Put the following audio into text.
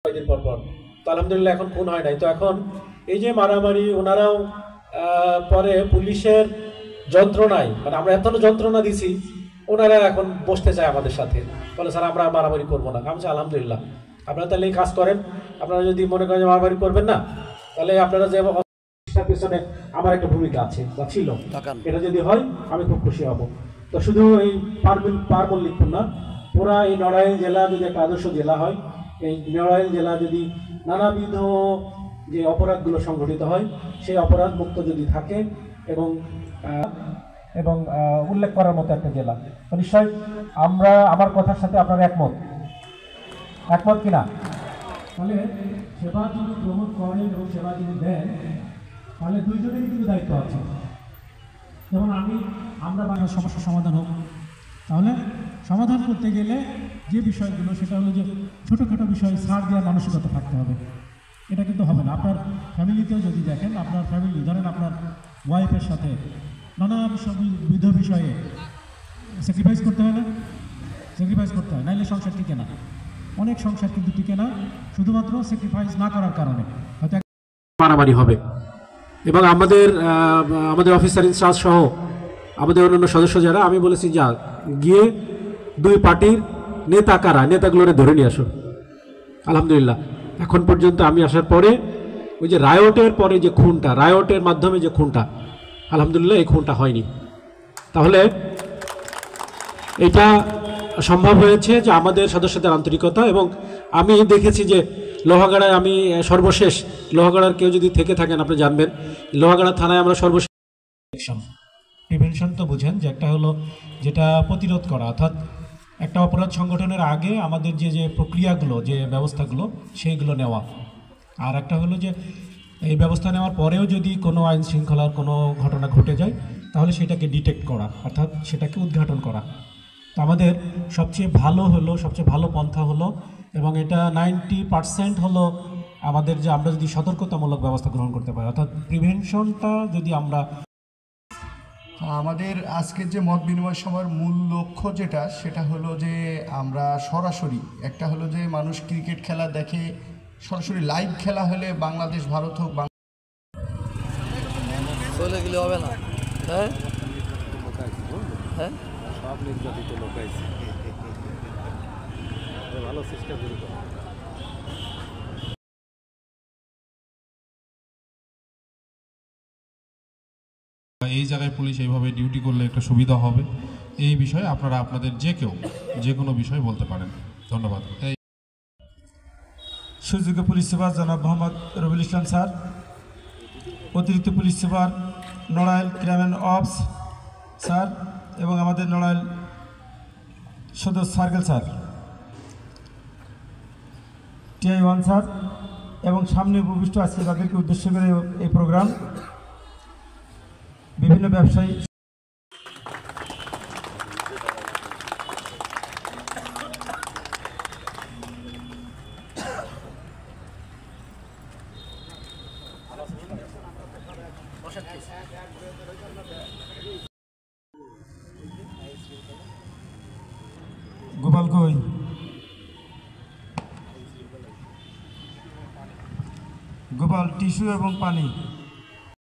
কয়েকদিন পর পর। তো আলহামদুলিল্লাহ এখন খুন হয় নাই। তো এখন এই যে মারামারি ওনারাও পরে পুলিশের যন্ত্রণায়, মানে আমরা এত যন্ত্রণা দিছি, ওনারা এখন বসতে চায় আমাদের সাথে, বলে স্যার আমরা মারামারি করবো না। আমি বলছি আলহামদুলিল্লাহ, আপনারা তাহলে এই কাজ করেন। আপনারা যদি মনে করেন যে মারামারি করবেন না, তাহলে আপনারা যে পেছনে আমার একটা ভূমিকা আছে বা ছিল, এটা যদি হয় আমি খুব খুশি হব। তো শুধু এই পারমল্লিকপুর না, পুরা এই নড়াইল জেলা যদি একটা আদর্শ জেলা হয়, এই নড়াইল জেলা যদি নানাবিধ যে অপরাধগুলো সংঘটিত হয় সেই অপরাধ মুক্ত যদি থাকে এবং এবং উল্লেখ করার মতো একটা জেলা, নিশ্চয় আমরা আমার কথার সাথে আপনারা একমত কিনা? তাহলে সেবা যদি গ্রহণ করেন এবং সেবা যদি দেন, তাহলে দুইজনেরই কিন্তু দায়িত্ব আছে। যেমন আমরা বাংলা সমস্যার সমাধান হোক, তাহলে সমাধান করতে গেলে যে বিষয়গুলো, সেটা হলো যে ছোটোখাটো বিষয় ছাড় দেওয়ার মানসিকতা থাকতে হবে। এটা কিন্তু হবে না। আপনার ফ্যামিলিতেও যদি দেখেন, আপনার ফ্যামিলি ধরেন আপনার ওয়াইফের সাথে নানান বিধ বিষয়ে স্যাক্রিফাইস করতে হয় না? স্যাক্রিফাইস করতে হয়, নাইলে সংসার টিকে না। অনেক সংসার কিন্তু টিকে না শুধুমাত্র স্যাক্রিফাইস না করার কারণে। হয়তো মারামারি হবে এবং আমাদের অফিসার ইনচার্জ সহ আমাদের অন্যান্য সদস্য যারা, আমি বলেছি যা গিয়ে দুই পার্টির নেতা কারা, নেতাগুলোরে ধরে নিয়ে আসো। আলহামদুলিল্লাহ এখন পর্যন্ত আমি আসার পরে ওই যে রায়টের পরে যে খুনটা, রায়টের মাধ্যমে যে খুনটা, আলহামদুলিল্লাহ এই খুনটা হয়নি। তাহলে এটা সম্ভব হয়েছে যে আমাদের সদস্যদের আন্তরিকতা। এবং আমি দেখেছি যে লোহাগাড়ায়, আমি সর্বশেষ লোহাগাড়ার কেউ যদি থেকে থাকেন আপনি জানবেন, লোহাগাড়া থানায় আমরা সর্বশেষ প্রিভেনশন তো বুঝেন যে একটা হলো যেটা প্রতিরোধ করা, অর্থাৎ একটা অপরাধ সংগঠনের আগে আমাদের যে প্রক্রিয়াগুলো, যে ব্যবস্থাগুলো, সেইগুলো নেওয়া। আর একটা হলো যে এই ব্যবস্থা নেওয়ার পরেও যদি কোনো আইন শৃঙ্খলার কোনো ঘটনা ঘটে যায়, তাহলে সেটাকে ডিটেক্ট করা, অর্থাৎ সেটাকে উদ্ঘাটন করা। তো আমাদের সবচেয়ে ভালো পন্থা হলো, এবং এটা 90% হলো আমাদের, যে আমরা যদি সতর্কতামূলক ব্যবস্থা গ্রহণ করতে পারি, অর্থাৎ প্রিভেনশনটা যদি আমরা। আমাদের আজকের যে মত বিনিময় সভার মূল লক্ষ্য সেটা হলো যে আমরা সরাসরি, একটা হলো যে মানুষ ক্রিকেট খেলা দেখে, সরাসরি লাইভ খেলা হলে বাংলাদেশ ভারত হোক, চলে গেলে হবে না। হ্যাঁ হ্যাঁ, সব নির্যাতিত লোক আছে, ভালো চেষ্টা করি। এই জায়গায় পুলিশ এইভাবে ডিউটি করলে একটা সুবিধা হবে। এই বিষয়ে আপনারা আপনাদের যে কোনো বিষয় বলতে পারেন। ধন্যবাদ। সুযোগ্য পুলিশ সুপার জনাব মোহাম্মদ রবিউল ইসলাম স্যার, অতিরিক্ত police super Narail crime and ops sir, এবং আমাদের নড়াইল সদর সার্কেল স্যার, TI1 স্যার, এবং সামনে উপবিষ্ট আজকে তাদেরকে উদ্দেশ্য করে এই প্রোগ্রাম, বিভিন্ন ব্যবসায়ী, গোপাল কই, গোপাল টিস্যু এবং পানি।